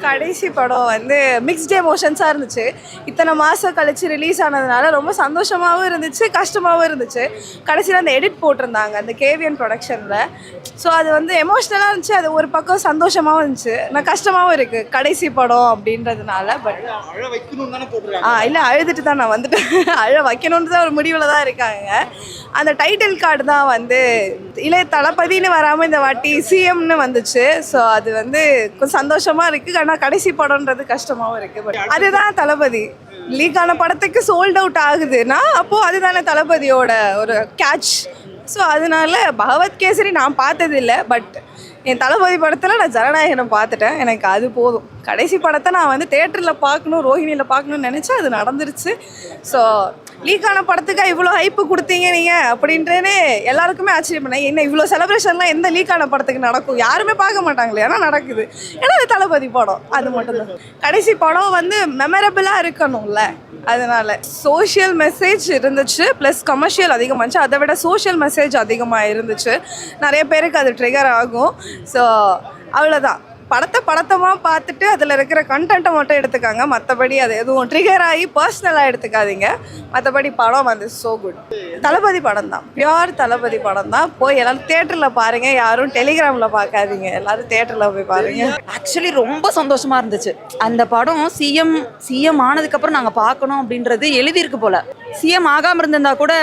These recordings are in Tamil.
கடைசி படம் வந்து மிக்ஸ்ட் எமோஷன்ஸாக இருந்துச்சு. இத்தனை மாதம் கழிச்சு ரிலீஸ் ஆனதுனால ரொம்ப சந்தோஷமாகவும் இருந்துச்சு, கஷ்டமாகவும் இருந்துச்சு. கடைசியில் அந்த எடிட் போட்டிருந்தாங்க அந்த கேவிஎன் ப்ரொடக்ஷனில். ஸோ அது வந்து எமோஷ்னலாக இருந்துச்சு, அது ஒரு பக்கம் சந்தோஷமாகவும் இருந்துச்சு, நான் கஷ்டமாகவும் இருக்குது கடைசி படம் அப்படின்றதுனால. பட் இல்லை, அழுதுட்டு தான் நான் வந்துட்டேன். அழ வைக்கணுன்னு தான் ஒரு முடிவில் தான் இருக்காங்க. அந்த டைட்டில் கார்டு தான் வந்து இளைய தளபதினு வராமல் இந்த வாட்டி சிஎம்னு வந்துச்சு. ஸோ அது வந்து கொஞ்சம் சந்தோஷமாக இருக்குது. ஆனால் கடைசி படம்ன்றது கஷ்டமாகவும் இருக்குது. பட் அதுதான் தளபதி. லீக் ஆன படத்துக்கு சோல்ட் அவுட் ஆகுதுன்னா அப்போது அதுதானே தளபதியோட ஒரு கேட்ச். ஸோ அதனால பகவத் கேசரி நான் பார்த்ததில்லை. பட் என் தளபதி படத்தில் நான் ஜனநாயகனை பார்த்துட்டேன், எனக்கு அது போதும். கடைசி படத்தை நான் வந்து தேட்டரில் பார்க்கணும், ரோஹிணியில் பார்க்கணும்னு நினச்சேன், அது நடந்துருச்சு. ஸோ லீக்கான படத்துக்கு இவ்வளோ ஹைப்பு கொடுத்தீங்க நீங்கள் அப்படின்றேன்னு எல்லாருக்குமே ஆச்சரியம் பண்ணேன். என்ன இவ்வளோ செலிப்ரேஷன்லாம் எந்த லீக்கான படத்துக்கு நடக்கும்? யாருமே பார்க்க மாட்டாங்களே, ஆனால் நடக்குது. ஏன்னா அது தளபதி படம், அது மட்டும்தான். கடைசி படம் வந்து மெமரபிளாக இருக்கணும்ல, அதனால் சோஷியல் மெசேஜ் இருந்துச்சு, ப்ளஸ் கமர்ஷியல் அதிகமாகிச்சு. அதை விட சோஷியல் மெசேஜ் அதிகமாக இருந்துச்சு. நிறைய பேருக்கு அது ட்ரிகர் ஆகும். ஸோ அவ்வளோதான். படத்தமாக பார்த்துட்டு அதில் இருக்கிற கண்டென்ட்டை மட்டும் எடுத்துக்காங்க. மற்றபடி அது எதுவும் ட்ரிகர் ஆகி பர்சனலாக எடுத்துக்காதீங்க. மற்றபடி படம் வந்து ஸோ குட். தளபதி படம் தான், பியூர் தளபதி படம் தான். போய் எல்லோரும் தேட்டரில் பாருங்கள், யாரும் டெலிகிராமில் பார்க்காதீங்க, எல்லோரும் தேட்டரில் போய் பாருங்கள். ஆக்சுவலி ரொம்ப சந்தோஷமாக இருந்துச்சு. அந்த படம் சிஎம் ஆனதுக்கப்புறம் நாங்கள் பார்க்கணும் அப்படின்றது எழுதியிருக்கு போல். சிஎம் ஆகாமல் இருந்திருந்தா கூட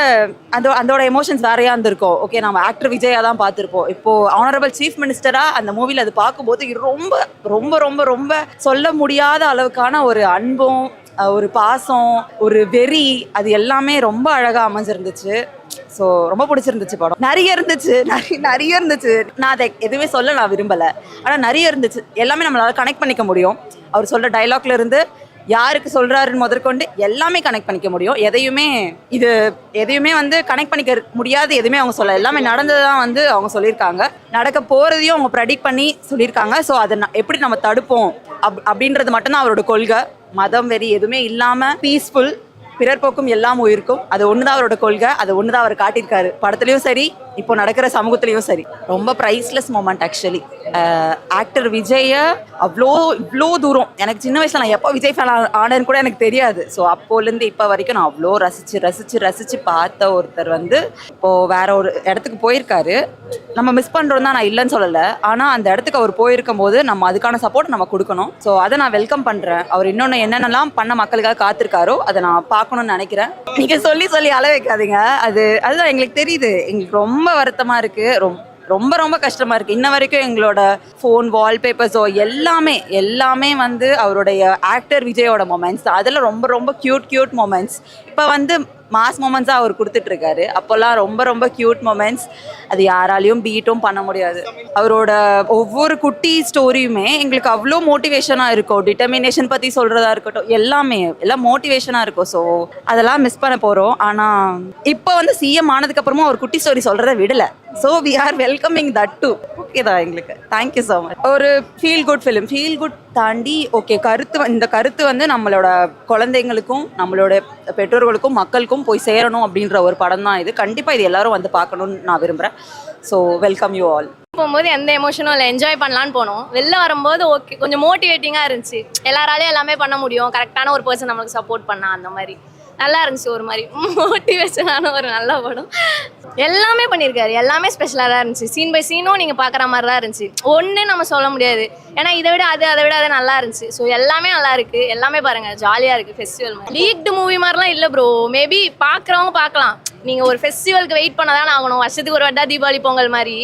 அதோட எமோஷன்ஸ் வேறையாக இருந்திருக்கும். ஓகே, நம்ம ஆக்டர் விஜயா தான் பார்த்துருப்போம். இப்போது ஆனரபிள் சீஃப் மினிஸ்டராக அந்த மூவியில் அது பார்க்கும்போது ரொம்ப ரொம்ப ரொம்ப ரொம்ப சொல்ல முடியாத அளவுக்கான ஒரு அன்பும் ஒரு பாசம் ஒரு வெறி அது எல்லாமே ரொம்ப அழகாக அமைஞ்சிருந்துச்சு. ஸோ ரொம்ப பிடிச்சிருந்துச்சு படம். நிறைய இருந்துச்சு. நான் அதை எதுவுமே சொல்ல நான் விரும்பலை, ஆனால் நிறைய இருந்துச்சு. எல்லாமே நம்மளால் கனெக்ட் பண்ணிக்க முடியும். அவர் சொல்கிற டைலாக்ல இருந்து யாருக்கு சொல்கிறாருன்னு முதற்கொண்டு எல்லாமே கனெக்ட் பண்ணிக்க முடியும். எதையுமே வந்து கனெக்ட் பண்ணிக்க முடியாது. எதுவுமே அவங்க சொல்ல, எல்லாமே நடந்ததான் வந்து அவங்க சொல்லியிருக்காங்க. நடக்க போகிறதையும் அவங்க ப்ரெடிக்ட் பண்ணி சொல்லியிருக்காங்க. ஸோ அதை எப்படி நம்ம தடுப்போம் அப்படின்றது மட்டும்தான் அவரோட கொள்கை. மதம் வெறி எதுவுமே இல்லாமல் பீஸ்ஃபுல், பிறர் போக்கும் எல்லாம் உயிருக்கும், அது ஒன்று தான் அவரோட கொள்கை. அது ஒன்று தான் அவர் காட்டியிருக்காரு படத்துலையும் சரி, இப்போ நடக்கிற சமூகத்துலேயும் சரி. ரொம்ப ப்ரைஸ்லெஸ் மொமெண்ட் ஆக்சுவலி. ஆக்டர் விஜயை இவ்வளோ தூரம் எனக்கு சின்ன வயசில் நான் எப்போ விஜய் ஃபேன் ஆனேன்னு கூட எனக்கு தெரியாது. ஸோ அப்போலேருந்து இப்போ வரைக்கும் நான் அவ்வளோ ரசித்து பார்த்த ஒருத்தர் வந்து இப்போது வேற ஒரு இடத்துக்கு போயிருக்காரு. நம்ம மிஸ் பண்ணுறோம் தான், நான் இல்லைன்னு சொல்லலை. ஆனால் அந்த இடத்துக்கு அவர் போயிருக்கும் போது நம்ம அதுக்கான சப்போர்ட் நம்ம கொடுக்கணும். ஸோ அதை நான் வெல்கம் பண்ணுறேன். அவர் இன்னொன்று என்னென்னலாம் பண்ண மக்களுக்காக காத்திருக்காரோ அதை நான் பார்க்கணும்னு நினைக்கிறேன். நீங்கள் சொல்லி அள வைக்காதீங்க. அதுதான் எங்களுக்கு தெரியுது. எங்களுக்கு ரொம்ப வருத்தமாக இருக்குது, ரொம்ப ரொம்ப கஷ்டமாக இருக்குது. இன்ன வரைக்கும் எங்களோட ஃபோன் வால்பேப்பர்ஸோ எல்லாமே வந்து அவருடைய ஆக்டர் விஜயோட மொமெண்ட்ஸ். அதில் ரொம்ப ரொம்ப க்யூட் மொமெண்ட்ஸ். இப்போ வந்து மாஸ் மொமெண்ட்ஸாக அவர் கொடுத்துட்ருக்காரு. அப்போல்லாம் ரொம்ப ரொம்ப க்யூட் மொமெண்ட்ஸ். அது யாராலையும் பீட்டும் பண்ண முடியாது. அவரோட ஒவ்வொரு குட்டி ஸ்டோரியுமே எங்களுக்கு அவ்வளோ மோட்டிவேஷனாக இருக்கும். டிட்டர்மினேஷன் பற்றி சொல்கிறதா இருக்கட்டும், எல்லாம் மோட்டிவேஷனாக இருக்கும். ஸோ அதெல்லாம் மிஸ் பண்ண போகிறோம். ஆனால் இப்போ வந்து சிஎம் ஆனதுக்கப்புறமும் அவர் குட்டி ஸ்டோரி சொல்கிறத விடலை. So we are welcoming that too. Okay தான் எங்களுக்கு. Thank you so much. ஒரு ஃபீல் குட் தாண்டி ஓகே இந்த கருத்து வந்து நம்மளோட குழந்தைங்களுக்கும் நம்மளோட பெற்றோர்களுக்கும் மக்களுக்கும் போய் சேரணும் அப்படின்ற ஒரு படம் தான் இது. கண்டிப்பாக இது எல்லாரும் வந்து பார்க்கணும்னு நான் விரும்புகிறேன். So welcome you all. போகும்போது எந்த எமோஷனும் இல்லை, என்ஜாய் பண்ணலான்னு போனோம். வெளில வரும்போது ஓகே கொஞ்சம் மோட்டிவேட்டிங்காக இருந்துச்சு. எல்லாராலையும் எல்லாமே பண்ண முடியும், கரெக்டான ஒரு பர்சன் நம்மளுக்கு சப்போர்ட் பண்ணா, அந்த மாதிரி நல்லா இருந்துச்சு. ஒரு மாதிரி மோட்டிவேஷனான ஒரு நல்ல படம். எல்லாமே பண்ணியிருக்காரு, எல்லாமே ஸ்பெஷலாக தான் இருந்துச்சு. சீன் பை சீனும் நீங்கள் பார்க்குற மாதிரி தான் இருந்துச்சு. ஒன்று நம்ம சொல்ல முடியாது, ஏன்னா இதை விட அது நல்லா இருந்துச்சு. ஸோ எல்லாமே நல்லா இருக்குது, எல்லாமே பாருங்கள், ஜாலியாக இருக்குது. ஃபெஸ்டிவல் மாதிரி லீக்டு மூவி மாதிரிலாம் இல்லை ப்ரோ. மேபி பார்க்குறவங்க பார்க்கலாம். நீங்கள் ஒரு ஃபெஸ்டிவலுக்கு வெயிட் பண்ண தானே ஆகணும். வருஷத்துக்கு ஒரு வாட்டி தீபாவளி பொங்கல் மாதிரி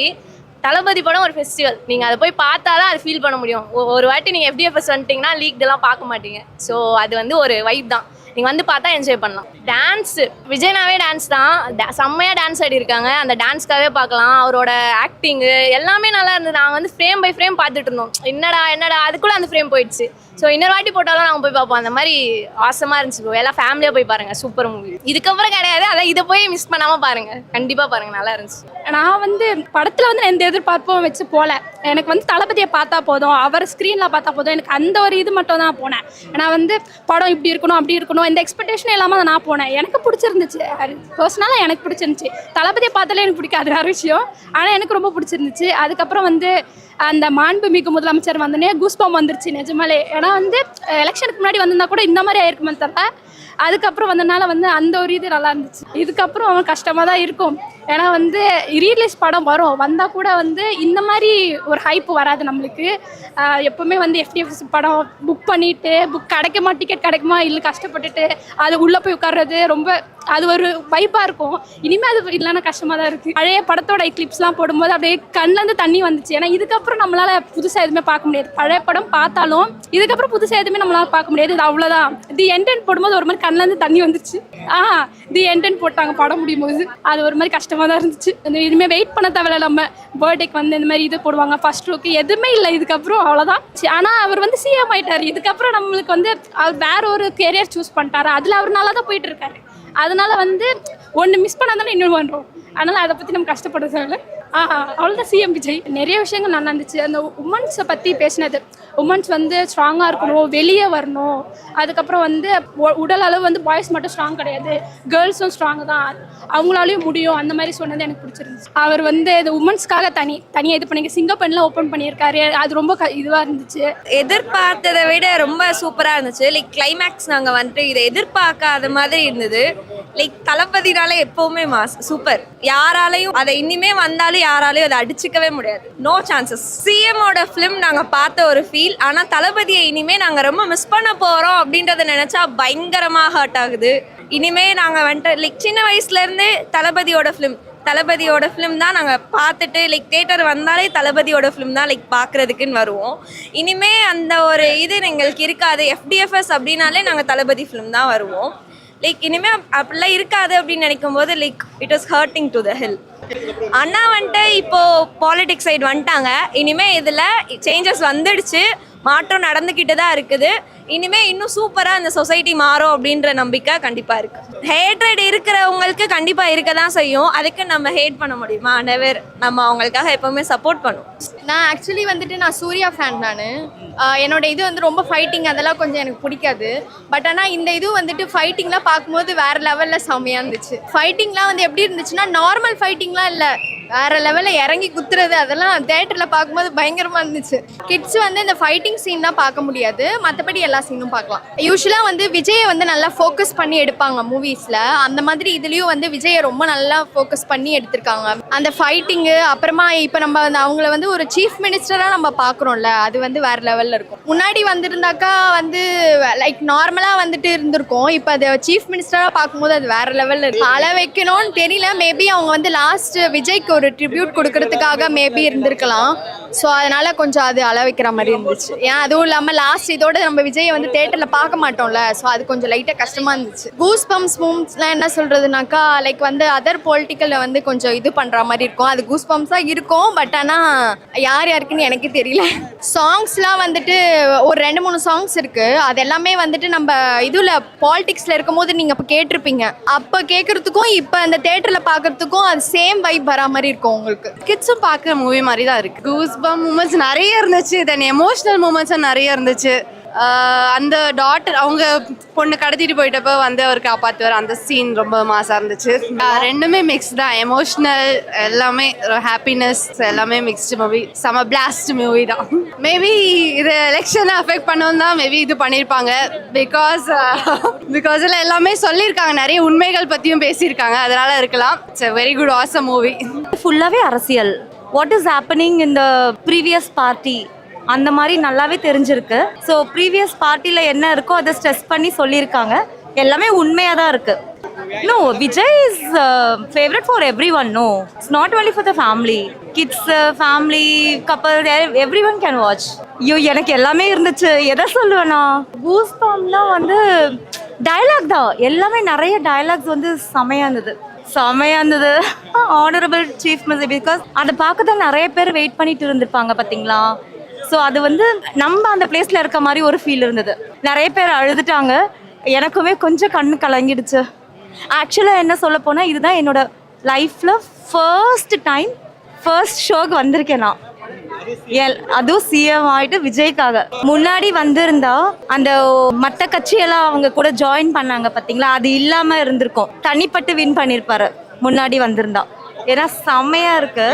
தளபதி படம் ஒரு ஃபெஸ்டிவல். நீங்கள் அதை போய் பார்த்தா தான் அது ஃபீல் பண்ண முடியும். ஒரு வாட்டி நீங்கள் FDFS வந்துட்டிங்கன்னா லீக்டெல்லாம் பார்க்க மாட்டீங்க. ஸோ அது வந்து ஒரு வைப் தான். நீங்கள் வந்து பார்த்தா என்ஜாய் பண்ணலாம். டான்ஸு விஜய்னாவே டான்ஸ் தான், செம்மையாக டான்ஸ் ஆடிருக்காங்க. அந்த டான்ஸ்க்காகவே பார்க்கலாம். அவரோட ஆக்டிங்கு எல்லாமே நல்லா இருந்தது. நாங்கள் வந்து ஃப்ரேம் பை ஃப்ரேம் பார்த்துட்டு இருந்தோம். என்னடா அதுக்குள்ளே அந்த ஃப்ரேம் போயிடுச்சு. ஸோ இன்னொரு வாட்டி போட்டாலும் நாங்கள் போய் பார்ப்போம். அந்த மாதிரி ஆசமாக இருந்துச்சு ப்ரோ. எல்லாம் ஃபேமிலியாக போய் பாருங்கள், சூப்பர் மூவி. இதுக்கப்புறம் கிடையாது, அதான் இதை போய் மிஸ் பண்ணாமல் பாருங்கள், கண்டிப்பாக பாருங்கள், நல்லா இருந்துச்சு. நான் வந்து படத்தில் வந்து எந்த எதிர்பார்ப்பும் வச்சு போகல. எனக்கு வந்து தளபதியை பார்த்தா போதும், அவர் ஸ்க்ரீனில் பார்த்தா போதும், எனக்கு அந்த ஒரு இது மட்டும் தான் போனேன். நான் வந்து படம் இப்படி இருக்கணும் அப்படி இருக்கணும் போகணும் இந்த எக்ஸ்பெக்டேஷன் இல்லாமல் அதை நான் போனேன். எனக்கு பிடிச்சிருந்துச்சு, பர்சனலாக எனக்கு பிடிச்சிருந்துச்சு. தளபதியை பார்த்தாலே எனக்கு பிடிக்காது வேறு விஷயம், ஆனால் எனக்கு ரொம்ப பிடிச்சிருந்துச்சு. அதுக்கப்புறம் வந்து அந்த மாண்புமிகு முதலமைச்சர் வந்தோடனே கூஸ்பம் வந்துருச்சு நிஜமாலே. ஏன்னா வந்து எலெக்ஷனுக்கு முன்னாடி வந்திருந்தா கூட இந்த மாதிரி ஆயிருக்குமே தவிர, அதுக்கப்புறம் வந்தனால வந்து அந்த ஒரு இது நல்லா இருந்துச்சு. இதுக்கப்புறம் அவன் கஷ்டமாக தான் இருக்கும். ஏன்னா வந்து ரீரிலீஸ் படம் வந்தால் கூட வந்து இந்த மாதிரி ஒரு ஹைப் வராது நம்மளுக்கு. எப்போவுமே வந்து எஃப்டிஎஃப்எஸ் படம் புக் பண்ணிவிட்டு கிடைக்குமா டிக்கெட் கிடைக்குமா இல்லை கஷ்டப்பட்டுட்டு அது உள்ளே போய் உட்கார்றது ரொம்ப அது ஒரு வைப்பாக இருக்கும். இனிமேல் அது இல்லைன்னா கஷ்டமாக தான் இருக்குது. பழைய படத்தோட கிளிப்ஸ்லாம் போடும்போது அப்படியே கண்ணிலேருந்து தண்ணி வந்துச்சு. ஏன்னா இதுக்கப்புறம் நம்மளால் புதுசாக எதுவுமே பார்க்க முடியாது. பழைய படம் பார்த்தாலும் இதுக்கப்புறம் புதுசாக எதுவுமே நம்மளால் பார்க்க முடியாது. இது அவ்வளோதான். தி என்டென்ட் போடும்போது ஒரு மாதிரி கண்ணிலேருந்து தண்ணி வந்துச்சு. தி என்டென்ட் போட்டாங்க படம் முடியும் போது, அது ஒரு மாதிரி கஷ்டமாக தான் இருந்துச்சு. இனிமேல் வெயிட் பண்ண தேவையில்ல. நம்ம பர்த்டேக்கு வந்து இந்த மாதிரி இது போடுவாங்க, ஃபர்ஸ்ட் லுக்கு எதுவுமே இல்லை இதுக்கப்புறம், அவ்வளோதான். ஆனால் அவர் வந்து சிஎம் ஆயிட்டார். இதுக்கப்புறம் நம்மளுக்கு வந்து வேற ஒரு கேரியர் சூஸ் பண்ணிட்டாரு. அதில் அவர் நல்லா தான் போயிட்டு இருக்காரு. அதனால வந்து ஒன்று மிஸ் பண்ணாதானே இன்னொன்று பண்ணுறோம். அதனால் அதை பற்றி நம்ம கஷ்டப்படுறது இல்லை. அவ்வளோதான் சிஎம் விஜய். நிறைய விஷயங்கள் நல்லா இருந்துச்சு. அந்த உமன்ஸை பற்றி பேசினது, உமன்ஸ் வந்து ஸ்ட்ராங்காக இருக்கணும், வெளியே வரணும். அதுக்கப்புறம் வந்து உடல் அளவு வந்து பாய்ஸ் மட்டும் ஸ்ட்ராங் கிடையாது, கேர்ள்ஸும் ஸ்ட்ராங் தான், அவங்களாலையும் முடியும், அந்த மாதிரி சொன்னது எனக்கு பிடிச்சிருந்துச்சு. அவர் வந்து இது உமன்ஸ்க்காக தனியாக இது பண்ணி சிங்கப்பெண்ணில் ஓப்பன் பண்ணியிருக்காரு. அது ரொம்ப இதுவாக இருந்துச்சு. எதிர்பார்த்ததை விட ரொம்ப சூப்பராக இருந்துச்சு. லைக் கிளைமேக்ஸ் நாங்கள் வந்துட்டு இதை எதிர்பார்க்காத மாதிரி இருந்தது. லைக் தளபதினாலே எப்போவுமே மாஸ் சூப்பர். யாராலையும் அதை இனிமே வந்தாலும் யாராலையும் அதை அடிச்சுக்கவே முடியாது. No chances. சிஎம்மோட ஃபிலிம் நாங்கள் பார்த்த ஒரு ஃபீல். ஆனால் தளபதியை இனிமே நாங்கள் ரொம்ப மிஸ் பண்ண போகிறோம் அப்படின்றத நினச்சா பயங்கரமாக ஹர்ட் ஆகுது. இனிமே நாங்கள் வந்துட்டு லைக் சின்ன வயசுலேருந்தே தளபதியோட ஃபிலிம் தான் நாங்கள் பார்த்துட்டு லைக் தேட்டர் வந்தாலே தளபதியோட ஃபிலிம் தான் லைக் பார்க்குறதுக்குன்னு வருவோம். இனிமே அந்த ஒரு இது எங்களுக்கு இருக்காது. எஃப்டிஎஃப்எஸ் அப்படின்னாலே நாங்கள் தளபதி ஃபிலிம் தான் வருவோம். லைக் இனிமேல் அப்படிலாம் இருக்காது அப்படின்னு நினைக்கும் போது like it was hurting to the hill. அண்ணா வந்துட்டு இப்போது பாலிடிக்ஸ் சைடு வந்துட்டாங்க. இனிமேல் இதில் சேஞ்சஸ் வந்துடுச்சு, மாற்றம் நடந்துக்கிட்டு தான் இருக்குது. இனிமேல் இன்னும் சூப்பராக இந்த சொசைட்டி மாறும் அப்படின்ற நம்பிக்கை கண்டிப்பாக இருக்குது. ஹேட்ரட் இருக்கிறவங்களுக்கு கண்டிப்பாக இருக்க தான் செய்யும். அதுக்கு நம்ம ஹேட் பண்ண முடியுமா? நெவர். நம்ம அவங்களுக்காக எப்போவுமே சப்போர்ட் பண்ணுவோம். நான் ஆக்சுவலி வந்துட்டு நான் சூர்யா ஃபேன். நான் என்னோட இது வந்து ரொம்ப ஃபைட்டிங் அதெல்லாம் கொஞ்சம் எனக்கு பிடிக்காது. பட் ஆனால் இந்த இது வந்துட்டு ஃபைட்டிங்லாம் பார்க்கும்போது வேறு லெவலில் செம்மையாக இருந்துச்சு. ஃபைட்டிங்லாம் வந்து எப்படி இருந்துச்சுன்னா நார்மல் ஃபைட்டிங்லாம் இல்லை, வேறு லெவலில் இறங்கி குத்துறது, அதெல்லாம் தேட்டரில் பார்க்கும்போது பயங்கரமாக இருந்துச்சு. கிட்ஸ் வந்து இந்த ஃபைட்டிங் சீன் தான் பார்க்க முடியாது, மற்றபடி எல்லா சீனும் பார்க்கலாம். யூஸ்வலாக வந்து விஜயை வந்து நல்லா ஃபோக்கஸ் பண்ணி எடுப்பாங்க மூவிஸில். அந்த மாதிரி இதுலேயும் வந்து விஜயை ரொம்ப நல்லா ஃபோக்கஸ் பண்ணி எடுத்திருக்காங்க. அந்த ஃபைட்டிங்கு அப்புறமா இப்போ நம்ம வந்து அவங்கள வந்து ஒரு சீஃப் மினிஸ்டராக நம்ம பார்க்குறோம்ல, அது வந்து வேறு லெவலில் இருக்கும். முன்னாடி வந்துருந்தாக்கா வந்து லைக் நார்மலாக வந்துட்டு இருந்திருக்கும். இப்போ அதை சீஃப் மினிஸ்டராக பார்க்கும்போது அது வேறு லெவலில் இருக்கும். அள வைக்கணும்னு தெரியல. மேபி அவங்க வந்து லாஸ்ட் விஜய்க்கு ஒரு ட்ரிபியூட் கொடுக்கறதுக்காக மேபி இருந்திருக்கலாம். ஸோ அதனால கொஞ்சம் அது அள வைக்கிற மாதிரி இருந்துச்சு. ஏன் அதுவும் இல்லாமல் லாஸ்ட் இதோட நம்ம விஜயை வந்து தேட்டரில் பார்க்க மாட்டோம்ல, ஸோ அது கொஞ்சம் லைட்டாக கஷ்டமாக இருந்துச்சு. கூஸ் பம்ப்ஸ் மூவ்ஸ்லாம் என்ன சொல்கிறதுனாக்கா லைக் வந்து அதர் பொலிட்டிக்கலில் வந்து கொஞ்சம் இது பண்ணுற மாதிரி இருக்கும். அது கூஸ் பம்ப்ஸாக இருக்கும். பட் ஆனால் யாருக்குன்னு எனக்கு தெரியல. சாங்ஸ்லாம் வந்துட்டு ஒரு 2-3 சாங்ஸ் இருக்குது. அது எல்லாமே வந்துட்டு நம்ம இதில் பாலிடிக்ஸில் இருக்கும் போது நீங்கள் இப்போ கேட்டிருப்பீங்க. அப்போ கேட்குறதுக்கும் இப்போ அந்த தேட்டரில் பார்க்குறதுக்கும் அது சேம் வைப் வரா மாதிரி இருக்கும் உங்களுக்கு. கிட்ஸும் பார்க்குற மூவி மாதிரி தான் இருக்குது. கூஸ் பம்ப் மூமெண்ட்ஸ் நிறைய இருந்துச்சு. தென் எமோஷ்னல் மூமெண்ட்ஸும் நிறைய இருந்துச்சு. அந்த டாட்டர் அவங்க பொண்ணு கடத்திட்டு போயிட்டப்போ வந்து அவர் காப்பாற்றுவார், அந்த சீன் ரொம்ப மாசாக இருந்துச்சு. ரெண்டுமே மிக்ஸ் தான், எமோஷ்னல் எல்லாமே, ஹாப்பினஸ் எல்லாமே மிக்ஸ்டு மூவி. செம பிளாஸ்ட் மூவி தான். மேபி இது எலெக்ஷனை அஃபெக்ட் பண்ணவும் தான் மேபி இது பண்ணியிருப்பாங்க. பிகாஸ் எல்லாமே சொல்லியிருக்காங்க, நிறைய உண்மைகள் பற்றியும் பேசியிருக்காங்க, அதனால இருக்கலாம். It's a very good awesome movie. ஃபுல்லாகவே அரசியல், what is happening in the previous party அந்த மாதிரி நல்லாவே தெரிஞ்சிருக்கு. ஸோ ப்ரீவியஸ் பார்ட்டியில் என்ன இருக்கோ அதை ஸ்ட்ரெஸ் பண்ணி சொல்லியிருக்காங்க. எல்லாமே உண்மையாக தான் இருக்குது. No, Vijay is favorite for everyone. No, it's not only for the family. Kids, family, couple, everyone can watch. எனக்கு எல்லாமே இருந்துச்சு. எதை சொல்லுவேன்னா கூஸ் பம்ப்லாம் வந்து டயலாக் தான். எல்லாமே நிறைய டயலாக்ஸ் வந்து செமையாக இருந்தது. ஆனரபிள் சீஃப் மினிஸ்டர், பிகாஸ் அதை பார்க்க தான் நிறைய பேர் வெயிட் பண்ணிட்டு இருந்திருப்பாங்க பார்த்தீங்களா. ஸோ அது வந்து நம்ம அந்த பிளேஸில் இருக்க மாதிரி ஒரு ஃபீல் இருந்தது. நிறைய பேர் அழுதுட்டாங்க. எனக்குமே கொஞ்சம் கண்ணு கலங்கிடுச்சு. ஆக்சுவலாக என்ன சொல்ல போனால் இதுதான் என்னோட லைஃப்பில் ஃபர்ஸ்ட் ஷோக்கு வந்திருக்கேன் நான். அதுவும் சிஎம் ஆயிட்டு விஜய்க்காக. முன்னாடி வந்திருந்தா அந்த மற்ற கட்சியெல்லாம் அவங்க கூட ஜாயின் பண்ணாங்க பாத்தீங்களா, அது இல்லாம இருந்திருக்கும். தனிப்பட்டு வின் பண்ணிருப்பாரு முன்னாடி வந்திருந்தா. ஏன்னா செம்மையா இருக்கு.